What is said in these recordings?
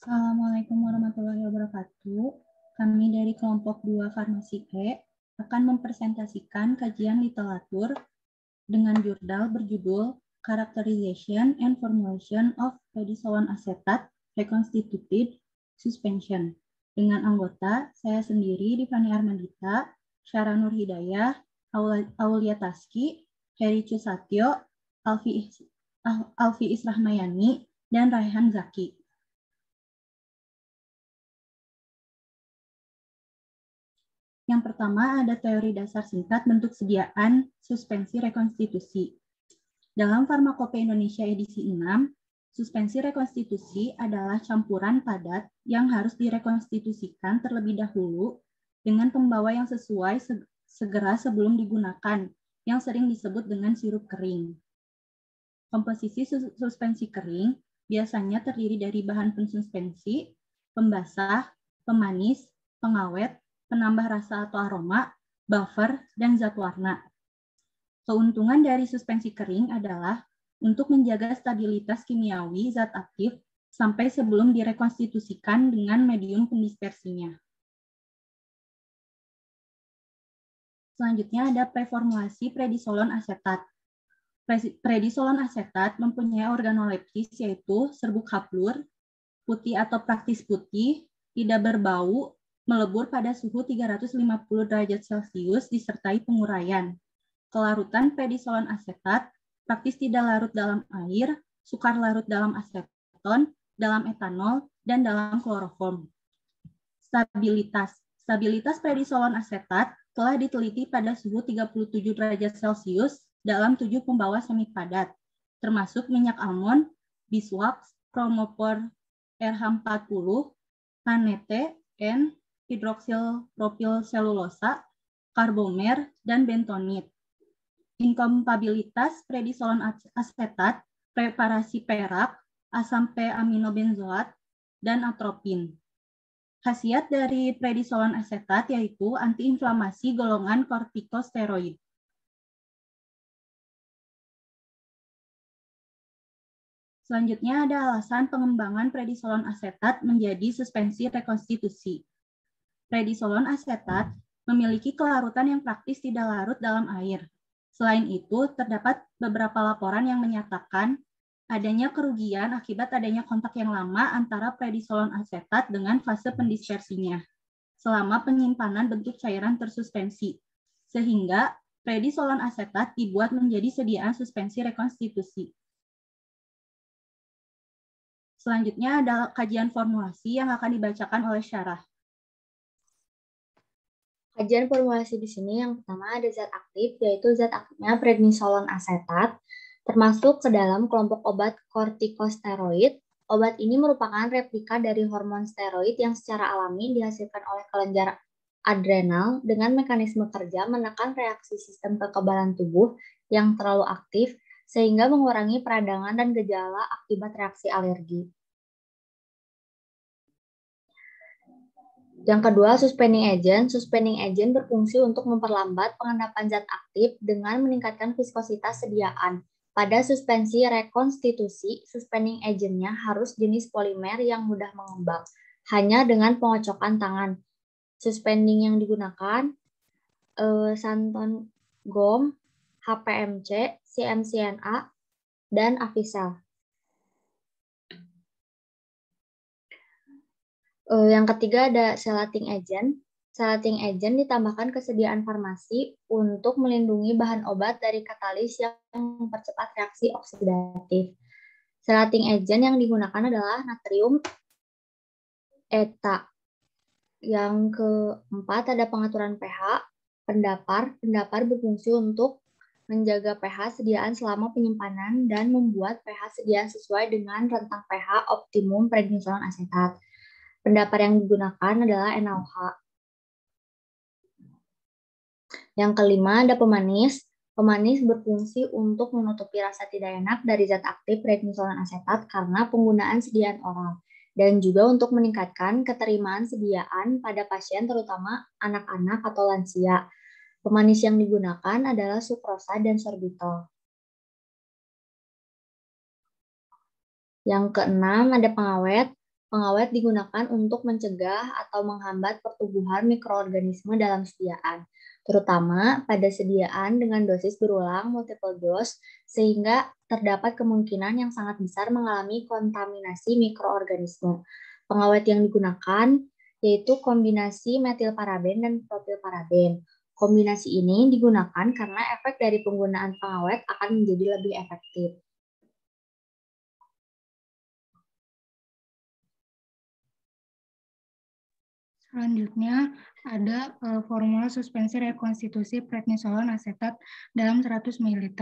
Assalamualaikum warahmatullahi wabarakatuh. Kami dari kelompok 2 Farmasi E akan mempresentasikan kajian literatur dengan jurnal berjudul Characterization and Formulation of Prednisolone Acetate Reconstituted Suspension. Dengan anggota saya sendiri, Divani Armandita, Syara Nur Hidayah, Aulia Taski, Heri Cusatyo, Alfi Israhmayani, dan Raihan Zaki. Yang pertama ada teori dasar singkat bentuk sediaan suspensi rekonstitusi. Dalam Farmakope Indonesia edisi 6, suspensi rekonstitusi adalah campuran padat yang harus direkonstitusikan terlebih dahulu dengan pembawa yang sesuai segera sebelum digunakan, yang sering disebut dengan sirup kering. Komposisi suspensi kering biasanya terdiri dari bahan pensuspensi, pembasah, pemanis, pengawet, penambah rasa atau aroma, buffer, dan zat warna. Keuntungan dari suspensi kering adalah untuk menjaga stabilitas kimiawi zat aktif sampai sebelum direkonstitusikan dengan medium pendispersinya. Selanjutnya ada preformulasi prednisolone asetat. Prednisolone asetat mempunyai organoleptis yaitu serbuk haplur, putih atau praktis putih, tidak berbau, melebur pada suhu 350 derajat Celcius disertai penguraian. Kelarutan prednisolone asetat praktis tidak larut dalam air, sukar larut dalam aseton, dalam etanol, dan dalam kloroform. Stabilitas prednisolone asetat telah diteliti pada suhu 37 derajat Celcius dalam 7 pembawa semi padat, termasuk minyak almond, beeswax, chromophor RH40, Nanete, N, hidroksylpropilselulosa, karbomer, dan bentonit. Inkompatibilitas prednisolone asetat, preparasi perak, asam p-aminobenzoat, dan atropin. Khasiat dari prednisolone asetat yaitu antiinflamasi golongan kortikosteroid. Selanjutnya ada alasan pengembangan prednisolone asetat menjadi suspensi rekonstitusi. Prednisolone asetat memiliki kelarutan yang praktis tidak larut dalam air. Selain itu, terdapat beberapa laporan yang menyatakan adanya kerugian akibat adanya kontak yang lama antara prednisolone asetat dengan fase pendispersinya selama penyimpanan bentuk cairan tersuspensi, sehingga prednisolone asetat dibuat menjadi sediaan suspensi rekonstitusi. Selanjutnya adalah kajian formulasi yang akan dibacakan oleh Syarah. Kajian formulasi di sini yang pertama ada zat aktif, yaitu zat aktifnya prednisolone asetat, termasuk ke dalam kelompok obat kortikosteroid. Obat ini merupakan replika dari hormon steroid yang secara alami dihasilkan oleh kelenjar adrenal dengan mekanisme kerja menekan reaksi sistem kekebalan tubuh yang terlalu aktif sehingga mengurangi peradangan dan gejala akibat reaksi alergi. Yang kedua, suspending agent. Suspending agent berfungsi untuk memperlambat pengendapan zat aktif dengan meningkatkan viskositas sediaan. Pada suspensi rekonstitusi, suspending agent-nya harus jenis polimer yang mudah mengembang, hanya dengan pengocokan tangan. Suspending yang digunakan, Santon Gom, HPMC, CMCNA, dan Avisel. Yang ketiga ada chelating agent. Chelating agent ditambahkan kesediaan farmasi untuk melindungi bahan obat dari katalis yang mempercepat reaksi oksidatif. Chelating agent yang digunakan adalah natrium eta. Yang keempat ada pengaturan pH. Pendapar berfungsi untuk menjaga pH sediaan selama penyimpanan dan membuat pH sediaan sesuai dengan rentang pH optimum prednisolone asetat. Pendapar yang digunakan adalah NaOH. Yang kelima ada pemanis. Pemanis berfungsi untuk menutupi rasa tidak enak dari zat aktif prednisolone asetat karena penggunaan sediaan oral dan juga untuk meningkatkan keterimaan sediaan pada pasien terutama anak-anak atau lansia. Pemanis yang digunakan adalah sukrosa dan sorbitol. Yang keenam ada pengawet. Pengawet digunakan untuk mencegah atau menghambat pertumbuhan mikroorganisme dalam sediaan, terutama pada sediaan dengan dosis berulang multiple dose, sehingga terdapat kemungkinan yang sangat besar mengalami kontaminasi mikroorganisme. Pengawet yang digunakan yaitu kombinasi metilparaben dan propilparaben. Kombinasi ini digunakan karena efek dari penggunaan pengawet akan menjadi lebih efektif. Selanjutnya ada formula suspensi rekonstitusi prednisolon asetat dalam 100 ml.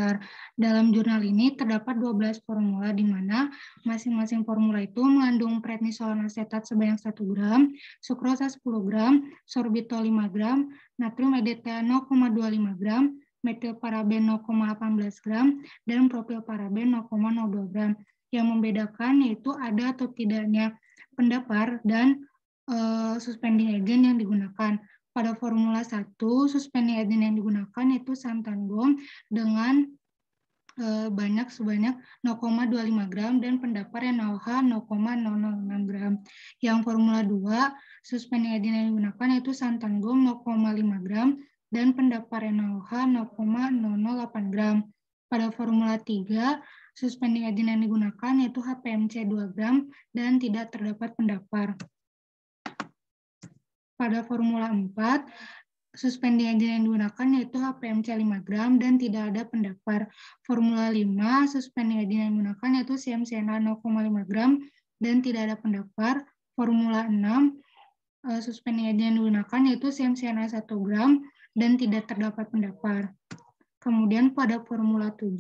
Dalam jurnal ini terdapat 12 formula di mana masing-masing formula itu mengandung prednisolon asetat sebanyak 1 gram, sukrosa 10 gram, sorbitol 5 gram, natrium EDTA 0,25 gram, metilparaben 0,18 gram, dan propilparaben 0,02 gram. Yang membedakan yaitu ada atau tidaknya pendapar dan suspending agent yang digunakan. Pada formula 1, suspending agent yang digunakan yaitu santangon dengan banyak sebanyak 0,25 gram dan pendapar NaOH 0,006 gram. Yang formula 2, suspending agent yang digunakan yaitu santangon 0,5 gram dan pendapar NaOH 0,008 gram. Pada formula 3, suspending agent yang digunakan yaitu HPMC 2 gram dan tidak terdapat pendapar. Pada formula 4, suspending agent yang digunakan yaitu HPMC 5 gram dan tidak ada pendapar. Formula 5, suspending agent yang digunakan yaitu CMCNA 0,5 gram dan tidak ada pendapar. Formula 6, suspending agent yang digunakan yaitu CMCNA 1 gram dan tidak terdapat pendapar. Kemudian pada formula 7,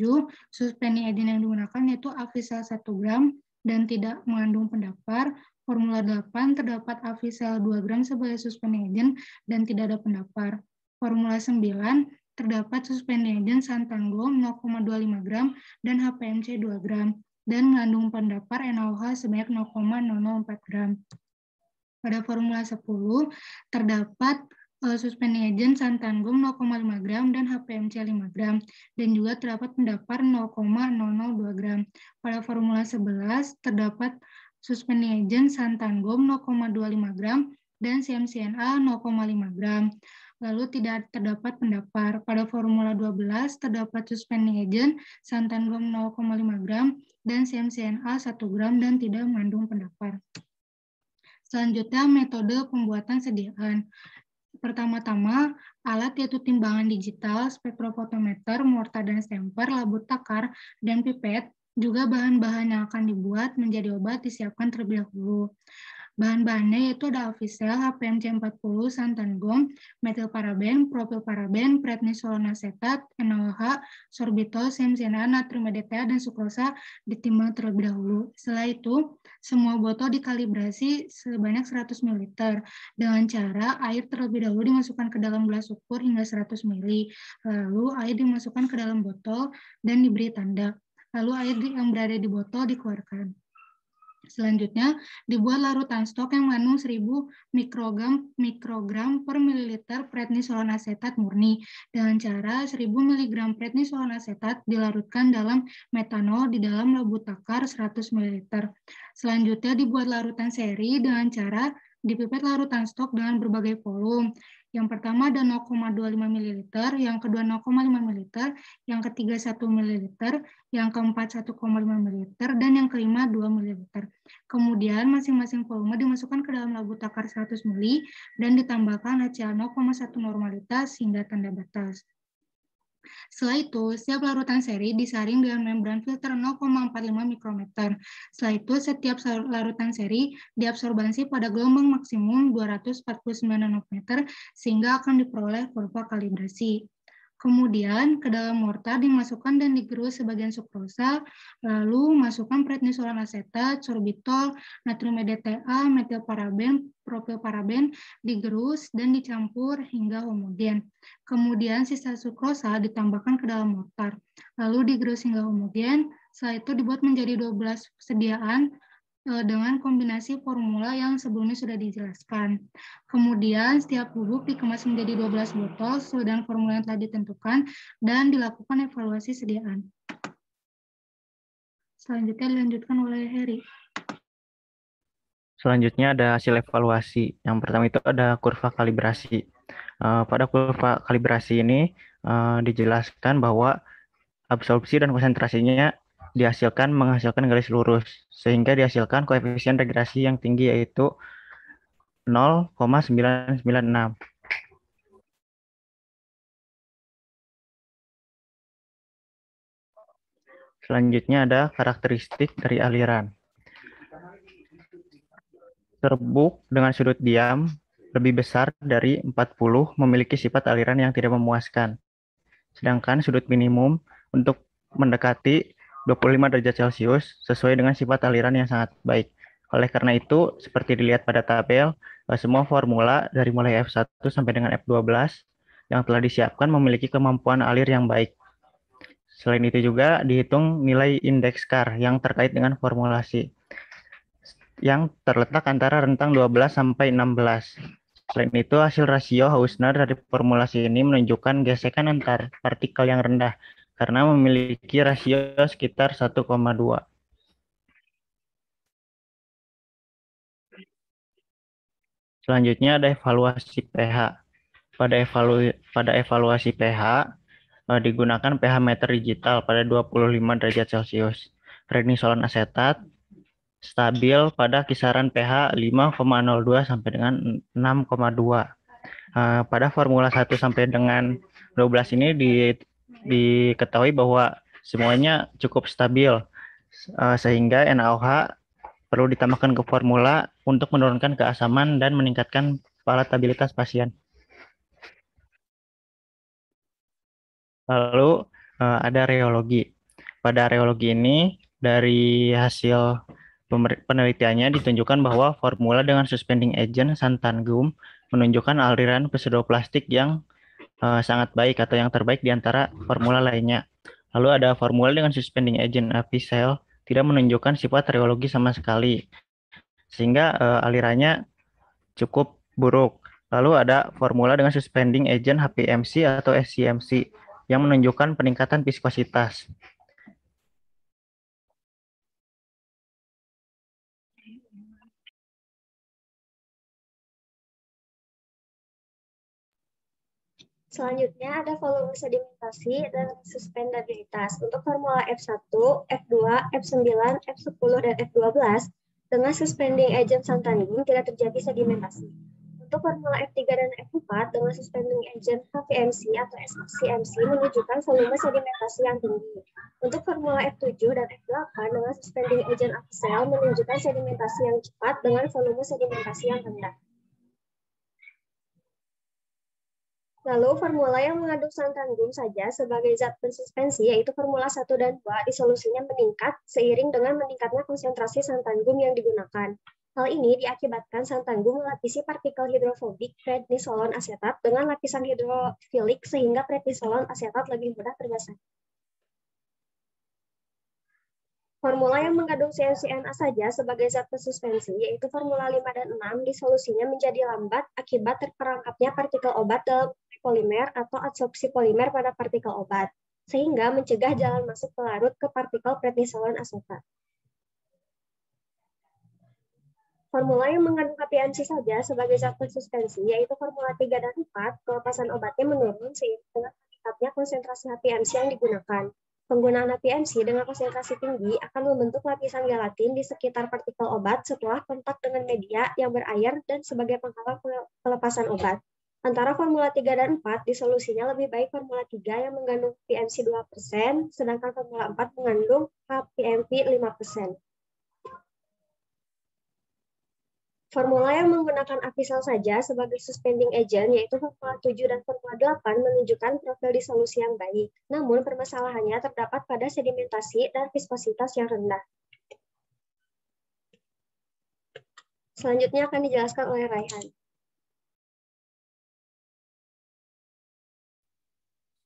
suspending agent yang digunakan yaitu Avisal 1 gram dan tidak mengandung pendapar. Formula 8 terdapat Avisal 2 gram sebagai suspending agent dan tidak ada pendapar. Formula 9 terdapat suspending agent santangon 0,25 gram dan HPMC 2 gram dan mengandung pendapar NaOH sebanyak 0,004 gram. Pada formula 10 terdapat suspending agent santangon 0,5 gram dan HPMC 5 gram dan juga terdapat pendapar 0,002 gram. Pada formula 11 terdapat suspending agent santangon 0,25 gram dan CMCNA 0,5 gram. Lalu tidak terdapat pendapar. Pada formula 12 terdapat suspending agent santangon 0,5 gram dan CMCNA 1 gram dan tidak mengandung pendapar. Selanjutnya metode pembuatan sediaan. Pertama-tama, alat yaitu timbangan digital, spektrofotometer, mortar dan stemper, labut takar, dan pipet, juga bahan-bahan yang akan dibuat menjadi obat disiapkan terlebih dahulu. Bahan-bahannya yaitu ada Avisal, HPMC 40, santangon, metilparaben, propilparaben, prednisolon asetat, NaOH, sorbitol, CMCNA, natrium EDTA, dan sukrosa ditimbang terlebih dahulu. Setelah itu, semua botol dikalibrasi sebanyak 100 ml dengan cara air terlebih dahulu dimasukkan ke dalam gelas ukur hingga 100 ml. Lalu air dimasukkan ke dalam botol dan diberi tanda. Lalu air yang berada di botol dikeluarkan. Selanjutnya, dibuat larutan stok yang mengandung 1000 mikrogram per mililiter prednisolon asetat murni dengan cara 1000 mg prednisolon asetat dilarutkan dalam metanol di dalam labut takar 100 ml. Selanjutnya, dibuat larutan seri dengan cara dipipet larutan stok dengan berbagai volume. Yang pertama ada 0,25 ml, yang kedua 0,5 ml, yang ketiga 1 ml, yang keempat 1,5 ml, dan yang kelima 2 ml. Kemudian masing-masing volume dimasukkan ke dalam labut takar 100 ml dan ditambahkan HCl 0,1 normalitas hingga tanda batas. Setelah itu, setiap larutan seri disaring dengan membran filter 0,45 mikrometer. Setelah itu, setiap larutan seri diabsorbasi pada gelombang maksimum 249 nanometer sehingga akan diperoleh kurva kalibrasi. Kemudian ke dalam mortar dimasukkan dan digerus sebagian sukrosa, lalu masukkan prednisolon asetat, sorbitol, natrium EDTA, metilparaben, propilparaben, digerus dan dicampur hingga homogen. Kemudian sisa sukrosa ditambahkan ke dalam mortar, lalu digerus hingga homogen. Setelah itu dibuat menjadi 12 sediaan dengan kombinasi formula yang sebelumnya sudah dijelaskan. Kemudian setiap bubuk dikemas menjadi 12 botol sesuai dengan formula yang telah ditentukan dan dilakukan evaluasi sediaan. Selanjutnya dilanjutkan oleh Heri. Selanjutnya ada hasil evaluasi. Yang pertama itu ada kurva kalibrasi. Pada kurva kalibrasi ini dijelaskan bahwa absorpsi dan konsentrasinya menghasilkan garis lurus, sehingga dihasilkan koefisien regresi yang tinggi yaitu 0,996. Selanjutnya ada karakteristik dari aliran. Serbuk dengan sudut diam lebih besar dari 40 memiliki sifat aliran yang tidak memuaskan. Sedangkan sudut minimum untuk mendekati 25 derajat Celcius sesuai dengan sifat aliran yang sangat baik. Oleh karena itu, seperti dilihat pada tabel, semua formula dari mulai F1 sampai dengan F12 yang telah disiapkan memiliki kemampuan alir yang baik. Selain itu juga dihitung nilai indeks CAR yang terkait dengan formulasi yang terletak antara rentang 12 sampai 16. Selain itu, hasil rasio Hausner dari formulasi ini menunjukkan gesekan antar partikel yang rendah karena memiliki rasio sekitar 1,2. Selanjutnya ada evaluasi pH. Pada evaluasi pH digunakan pH meter digital pada 25 derajat Celcius. Prednisolon asetat stabil pada kisaran pH 5,02 sampai dengan 6,2. Pada formula 1 sampai dengan 12 ini diketahui bahwa semuanya cukup stabil, sehingga NaOH perlu ditambahkan ke formula untuk menurunkan keasaman dan meningkatkan palatabilitas pasien. Lalu ada reologi. Pada reologi ini dari hasil penelitiannya ditunjukkan bahwa formula dengan suspending agent santan-gum menunjukkan aliran pseudoplastik yang sangat baik atau yang terbaik di antara formula lainnya. Lalu ada formula dengan suspending agent Avicel tidak menunjukkan sifat reologi sama sekali, sehingga alirannya cukup buruk. Lalu ada formula dengan suspending agent HPMC atau SCMC yang menunjukkan peningkatan viskositas. Selanjutnya ada volume sedimentasi dan suspendabilitas. Untuk formula F1, F2, F9, F10, dan F12 dengan suspending agent santan-gum tidak terjadi sedimentasi. Untuk formula F3 dan F4 dengan suspending agent HPMC atau SCMC menunjukkan volume sedimentasi yang tinggi. Untuk formula F7 dan F8 dengan suspending agent Avicel menunjukkan sedimentasi yang cepat dengan volume sedimentasi yang rendah. Lalu formula yang mengandung santan-gum saja sebagai zat pensuspensi yaitu formula 1 dan 2 disolusinya meningkat seiring dengan meningkatnya konsentrasi santan-gum yang digunakan. Hal ini diakibatkan santan-gum melapisi partikel hidrofobik prednisolon asetat dengan lapisan hidrofilik sehingga prednisolon asetat lebih mudah terbasah. Formula yang mengandung CnCna saja sebagai zat pensuspensi yaitu formula 5 dan 6 disolusinya menjadi lambat akibat terperangkapnya partikel obat dalam polimer atau adsorpsi polimer pada partikel obat, sehingga mencegah jalan masuk pelarut ke partikel prednisolon asetat. Formula yang mengandung HPMC saja sebagai zat pensuspensi, yaitu formula 3 dan 4, pelepasan obatnya menurun seiring dengan meningkatnya konsentrasi HPMC yang digunakan. Penggunaan HPMC dengan konsentrasi tinggi akan membentuk lapisan gelatin di sekitar partikel obat setelah kontak dengan media yang berair dan sebagai penghalang pelepasan obat. Antara formula 3 dan 4, disolusinya lebih baik formula 3 yang mengandung HPMC 2%, sedangkan formula 4 mengandung HPMC 5%. Formula yang menggunakan Avicel saja sebagai suspending agent, yaitu formula 7 dan formula 8, menunjukkan profil disolusi yang baik. Namun, permasalahannya terdapat pada sedimentasi dan viskositas yang rendah. Selanjutnya akan dijelaskan oleh Raihan.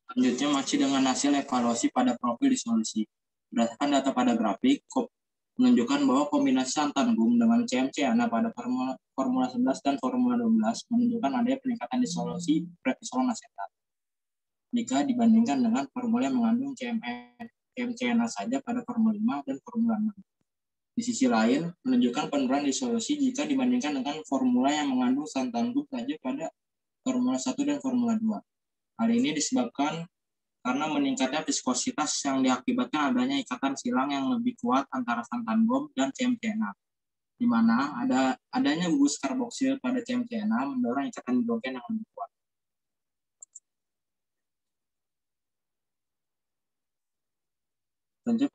Selanjutnya masih dengan hasil evaluasi pada profil disolusi. Berdasarkan data pada grafik, menunjukkan bahwa kombinasi santan-gum dengan CmCna pada formula 11 dan formula 12 menunjukkan adanya peningkatan disolusi prednisolon asetat jika dibandingkan dengan formula yang mengandung CmCna saja pada formula 5 dan formula 6. Di sisi lain, menunjukkan penurunan disolusi jika dibandingkan dengan formula yang mengandung santan gum saja pada formula 1 dan formula 2. Hal ini disebabkan karena meningkatnya viskositas yang diakibatkan adanya ikatan silang yang lebih kuat antara santan gum dan CMC6, di mana adanya gugus karboksil pada CMC6 mendorong ikatan hidrogen yang lebih kuat. Tentu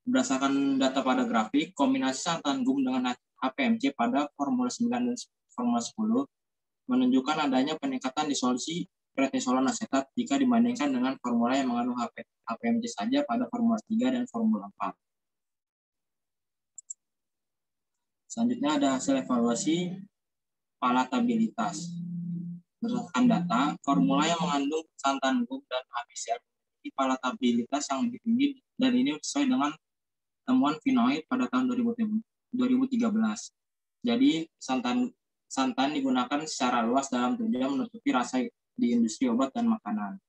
berdasarkan data pada grafik, kombinasi santan gum dengan HPMC pada formula 9 dan formula 10 menunjukkan adanya peningkatan disolusi prednisolon asetat jika dibandingkan dengan formula yang mengandung HPMC saja pada formula 3 dan formula 4. Selanjutnya ada hasil evaluasi palatabilitas. Berdasarkan data, formula yang mengandung santan gum dan HPCl memiliki palatabilitas yang lebih tinggi dan ini sesuai dengan temuan Vinoy pada tahun 2013. Jadi santan digunakan secara luas dalam tujuan menutupi rasa di industri obat dan makanan.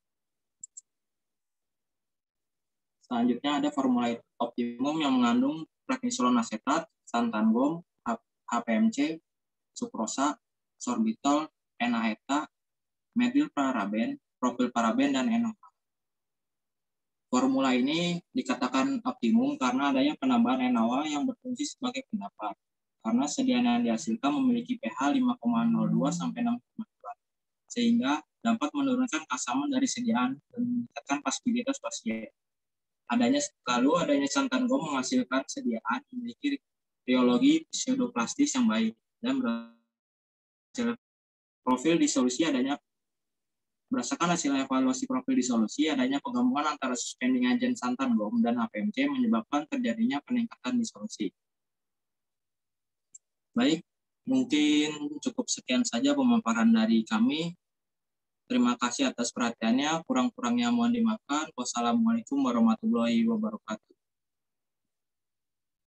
Selanjutnya ada formula optimum yang mengandung prednisolon asetat, santan gum, HPMC, sukrosa, sorbitol, NA-ETA, metilparaben, propilparaben, dan NOH. Formula ini dikatakan optimum karena adanya penambahan NaOH yang berfungsi sebagai pendapat. Karena sediaan yang dihasilkan memiliki pH 5,02 sampai 6,2, sehingga dapat menurunkan keasaman dari sediaan dan meningkatkan pasibilitas pasien. Adanya santan gum menghasilkan sediaan memiliki rheologi pseudoplastis yang baik dan profil disolusi berdasarkan hasil evaluasi profil disolusi adanya penggabungan antara suspending agent santan gum dan HPMC menyebabkan terjadinya peningkatan disolusi. Baik, mungkin cukup sekian saja pemaparan dari kami. Terima kasih atas perhatiannya. Kurang-kurangnya mohon dimaafkan. Wassalamualaikum warahmatullahi wabarakatuh.